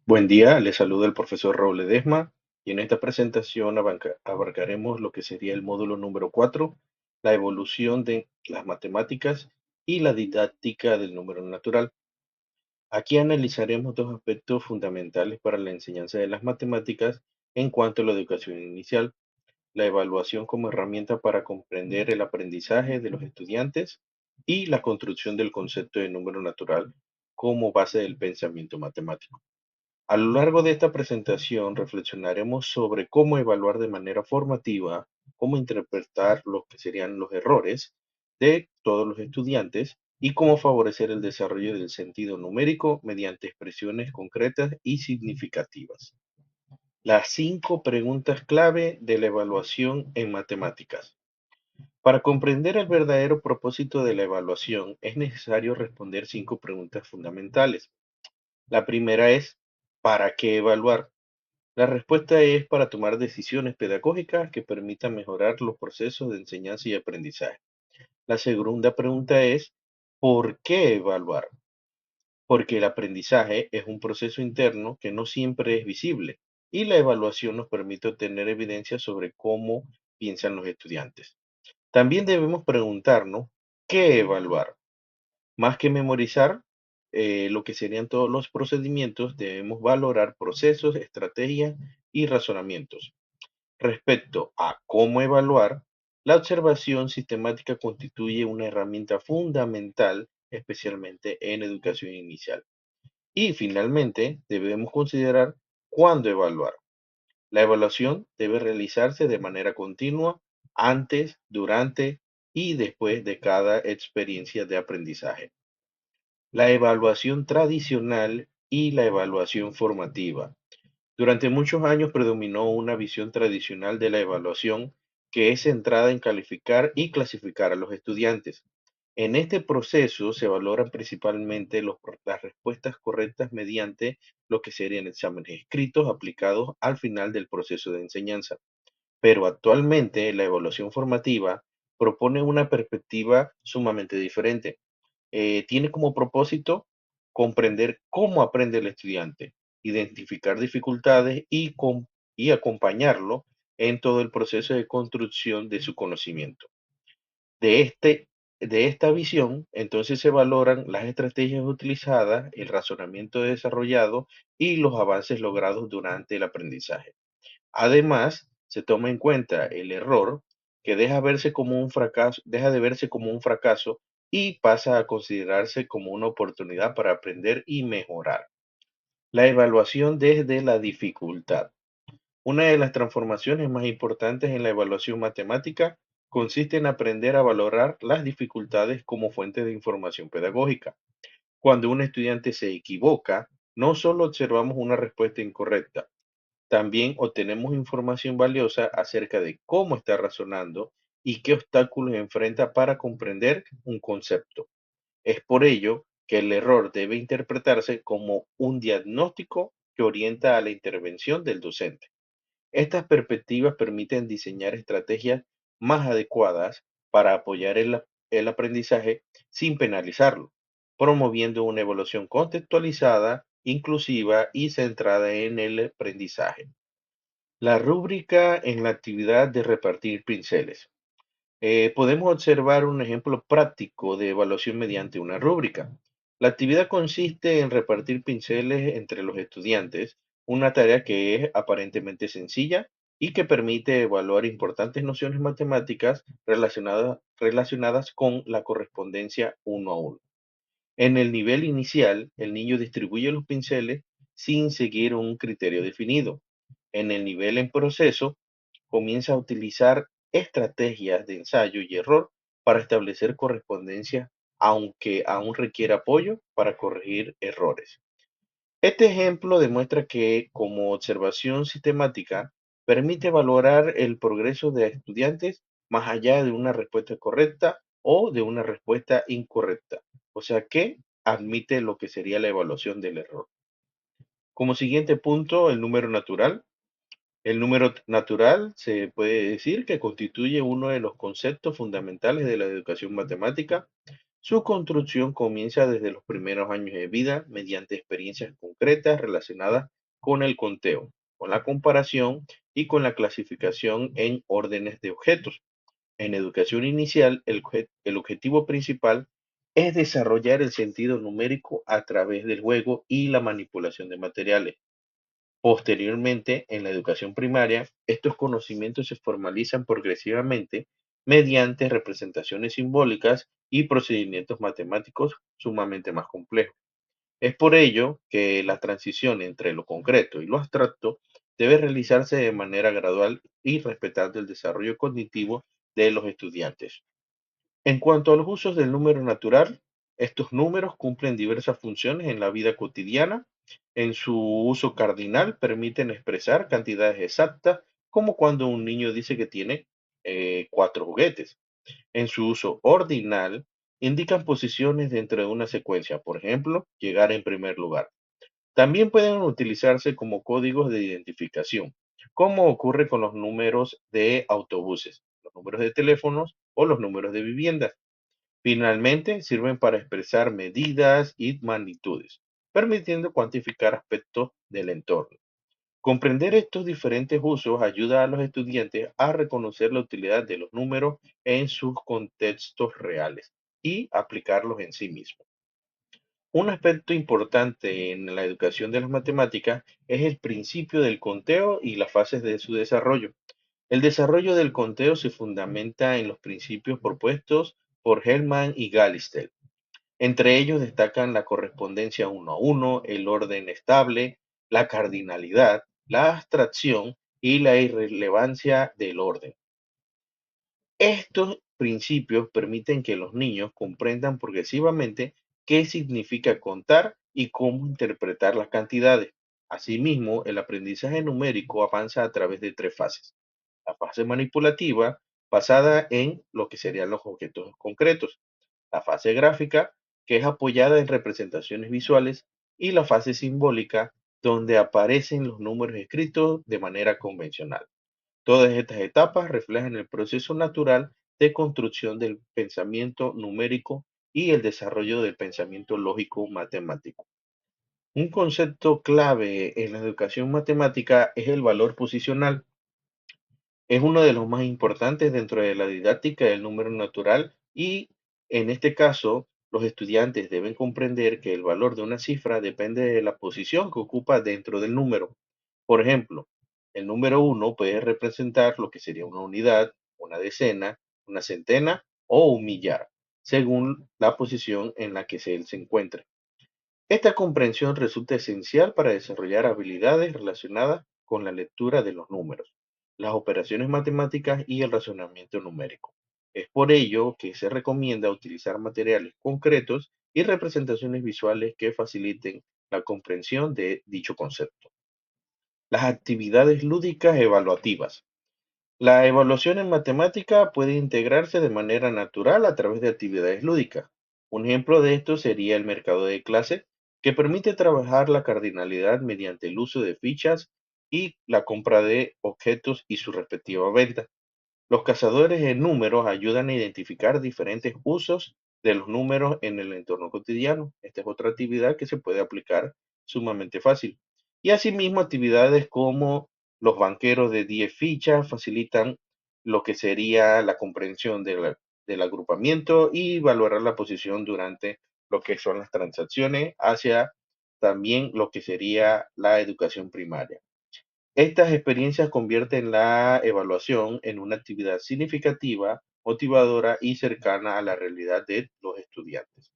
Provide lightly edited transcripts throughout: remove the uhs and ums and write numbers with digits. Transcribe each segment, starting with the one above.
Buen día, les saluda el profesor Raúl Ledesma y en esta presentación abarcaremos lo que sería el módulo número 4, la evolución de las matemáticas y la didáctica del número natural. Aquí analizaremos dos aspectos fundamentales para la enseñanza de las matemáticas en cuanto a la educación inicial, la evaluación como herramienta para comprender el aprendizaje de los estudiantes y la construcción del concepto de número natural como base del pensamiento matemático. A lo largo de esta presentación reflexionaremos sobre cómo evaluar de manera formativa, cómo interpretar lo que serían los errores de todos los estudiantes y cómo favorecer el desarrollo del sentido numérico mediante expresiones concretas y significativas. Las 5 preguntas clave de la evaluación en matemáticas. Para comprender el verdadero propósito de la evaluación es necesario responder 5 preguntas fundamentales. La primera es, ¿para qué evaluar? La respuesta es para tomar decisiones pedagógicas que permitan mejorar los procesos de enseñanza y aprendizaje. La segunda pregunta es, ¿por qué evaluar? Porque el aprendizaje es un proceso interno que no siempre es visible y la evaluación nos permite obtener evidencia sobre cómo piensan los estudiantes. También debemos preguntarnos, ¿qué evaluar? Más que memorizar lo que serían todos los procedimientos, debemos valorar procesos, estrategias y razonamientos. Respecto a cómo evaluar, la observación sistemática constituye una herramienta fundamental, especialmente en educación inicial. Y finalmente, debemos considerar cuándo evaluar. La evaluación debe realizarse de manera continua antes, durante y después de cada experiencia de aprendizaje. La evaluación tradicional y la evaluación formativa. Durante muchos años predominó una visión tradicional de la evaluación que es centrada en calificar y clasificar a los estudiantes. En este proceso se valoran principalmente las respuestas correctas mediante lo que serían exámenes escritos aplicados al final del proceso de enseñanza. Pero actualmente la evaluación formativa propone una perspectiva sumamente diferente. Tiene como propósito comprender cómo aprende el estudiante, identificar dificultades y acompañarlo en todo el proceso de construcción de su conocimiento. De, este, de esta visión, entonces se valoran las estrategias utilizadas, el razonamiento desarrollado y los avances logrados durante el aprendizaje. Además, se toma en cuenta el error que deja de verse como un fracaso y pasa a considerarse como una oportunidad para aprender y mejorar. La evaluación desde la dificultad. Una de las transformaciones más importantes en la evaluación matemática consiste en aprender a valorar las dificultades como fuente de información pedagógica. Cuando un estudiante se equivoca, no solo observamos una respuesta incorrecta, también obtenemos información valiosa acerca de cómo está razonando y qué obstáculos enfrenta para comprender un concepto. Es por ello que el error debe interpretarse como un diagnóstico que orienta a la intervención del docente. Estas perspectivas permiten diseñar estrategias más adecuadas para apoyar el aprendizaje sin penalizarlo, promoviendo una evaluación contextualizada, inclusiva y centrada en el aprendizaje. La rúbrica en la actividad de repartir pinceles. Podemos observar un ejemplo práctico de evaluación mediante una rúbrica. La actividad consiste en repartir pinceles entre los estudiantes, una tarea que es aparentemente sencilla y que permite evaluar importantes nociones matemáticas relacionadas con la correspondencia uno a uno. En el nivel inicial, el niño distribuye los pinceles sin seguir un criterio definido. En el nivel en proceso, comienza a utilizar estrategias de ensayo y error para establecer correspondencia, aunque aún requiere apoyo para corregir errores. Este ejemplo demuestra que, como observación sistemática, permite valorar el progreso de estudiantes más allá de una respuesta correcta o de una respuesta incorrecta. O sea que admite lo que sería la evaluación del error. Como siguiente punto, el número natural. El número natural se puede decir que constituye uno de los conceptos fundamentales de la educación matemática. Su construcción comienza desde los primeros años de vida mediante experiencias concretas relacionadas con el conteo, con la comparación y con la clasificación en órdenes de objetos. En educación inicial, el objetivo principal es desarrollar el sentido numérico a través del juego y la manipulación de materiales. Posteriormente, en la educación primaria, estos conocimientos se formalizan progresivamente mediante representaciones simbólicas y procedimientos matemáticos sumamente más complejos. Es por ello que la transición entre lo concreto y lo abstracto debe realizarse de manera gradual y respetando el desarrollo cognitivo de los estudiantes. En cuanto a los usos del número natural, estos números cumplen diversas funciones en la vida cotidiana. En su uso cardinal permiten expresar cantidades exactas, como cuando un niño dice que tiene 4 juguetes. En su uso ordinal, indican posiciones dentro de una secuencia, por ejemplo, llegar en primer lugar. También pueden utilizarse como códigos de identificación, como ocurre con los números de autobuses, los números de teléfonos o los números de viviendas. Finalmente, sirven para expresar medidas y magnitudes, permitiendo cuantificar aspectos del entorno. Comprender estos diferentes usos ayuda a los estudiantes a reconocer la utilidad de los números en sus contextos reales y aplicarlos en sí mismos. Un aspecto importante en la educación de las matemáticas es el principio del conteo y las fases de su desarrollo. El desarrollo del conteo se fundamenta en los principios propuestos por Hellman y Gallistel. Entre ellos destacan la correspondencia uno a uno, el orden estable, la cardinalidad, la abstracción y la irrelevancia del orden. Estos principios permiten que los niños comprendan progresivamente qué significa contar y cómo interpretar las cantidades. Asimismo, el aprendizaje numérico avanza a través de 3 fases. La fase manipulativa, basada en lo que serían los objetos concretos. La fase gráfica, que es apoyada en representaciones visuales. Y la fase simbólica, donde aparecen los números escritos de manera convencional. Todas estas etapas reflejan el proceso natural de construcción del pensamiento numérico y el desarrollo del pensamiento lógico matemático. Un concepto clave en la educación matemática es el valor posicional. Es uno de los más importantes dentro de la didáctica del número natural y, en este caso, los estudiantes deben comprender que el valor de una cifra depende de la posición que ocupa dentro del número. Por ejemplo, el número uno puede representar lo que sería una unidad, una decena, una centena o un millar, según la posición en la que él se encuentre. Esta comprensión resulta esencial para desarrollar habilidades relacionadas con la lectura de los números, las operaciones matemáticas y el razonamiento numérico. Es por ello que se recomienda utilizar materiales concretos y representaciones visuales que faciliten la comprensión de dicho concepto. Las actividades lúdicas evaluativas. La evaluación en matemática puede integrarse de manera natural a través de actividades lúdicas. Un ejemplo de esto sería el mercado de clase, que permite trabajar la cardinalidad mediante el uso de fichas y la compra de objetos y su respectiva venta. Los cazadores de números ayudan a identificar diferentes usos de los números en el entorno cotidiano. Esta es otra actividad que se puede aplicar sumamente fácil. Y asimismo, actividades como los banqueros de 10 fichas facilitan lo que sería la comprensión del agrupamiento y valorar la posición durante lo que son las transacciones hacia también lo que sería la educación primaria. Estas experiencias convierten la evaluación en una actividad significativa, motivadora y cercana a la realidad de los estudiantes.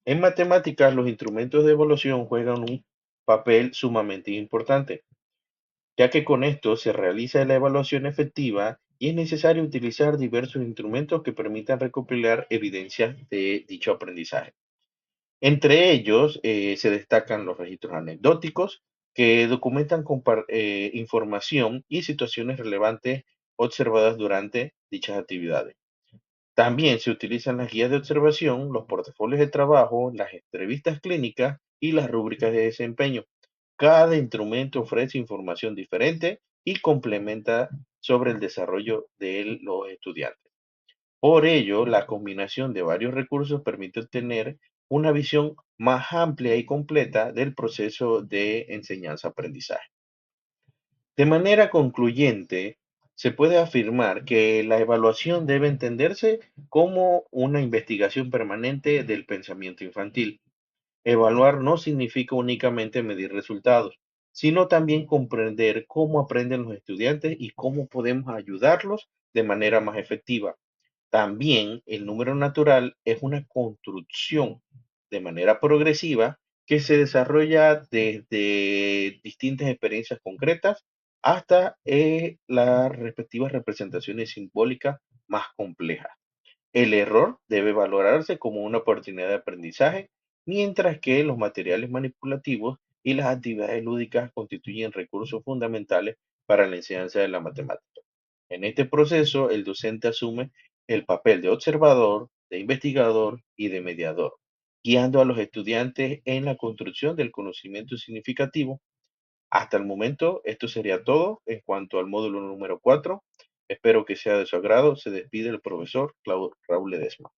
En matemáticas, los instrumentos de evaluación juegan un papel sumamente importante, ya que con esto se realiza la evaluación efectiva y es necesario utilizar diversos instrumentos que permitan recopilar evidencias de dicho aprendizaje. Entre ellos se destacan los registros anecdóticos que documentan información y situaciones relevantes observadas durante dichas actividades. También se utilizan las guías de observación, los portafolios de trabajo, las entrevistas clínicas y las rúbricas de desempeño. Cada instrumento ofrece información diferente y complementa sobre el desarrollo de los estudiantes. Por ello, la combinación de varios recursos permite obtener una visión más amplia y completa del proceso de enseñanza-aprendizaje. De manera concluyente, se puede afirmar que la evaluación debe entenderse como una investigación permanente del pensamiento infantil. Evaluar no significa únicamente medir resultados, sino también comprender cómo aprenden los estudiantes y cómo podemos ayudarlos de manera más efectiva. También el número natural es una construcción de manera progresiva que se desarrolla desde distintas experiencias concretas hasta las respectivas representaciones simbólicas más complejas. El error debe valorarse como una oportunidad de aprendizaje, mientras que los materiales manipulativos y las actividades lúdicas constituyen recursos fundamentales para la enseñanza de la matemática. En este proceso, el docente asume el papel de observador, de investigador y de mediador, guiando a los estudiantes en la construcción del conocimiento significativo. Hasta el momento, esto sería todo en cuanto al módulo número 4. Espero que sea de su agrado. Se despide el profesor Raúl Ledesma.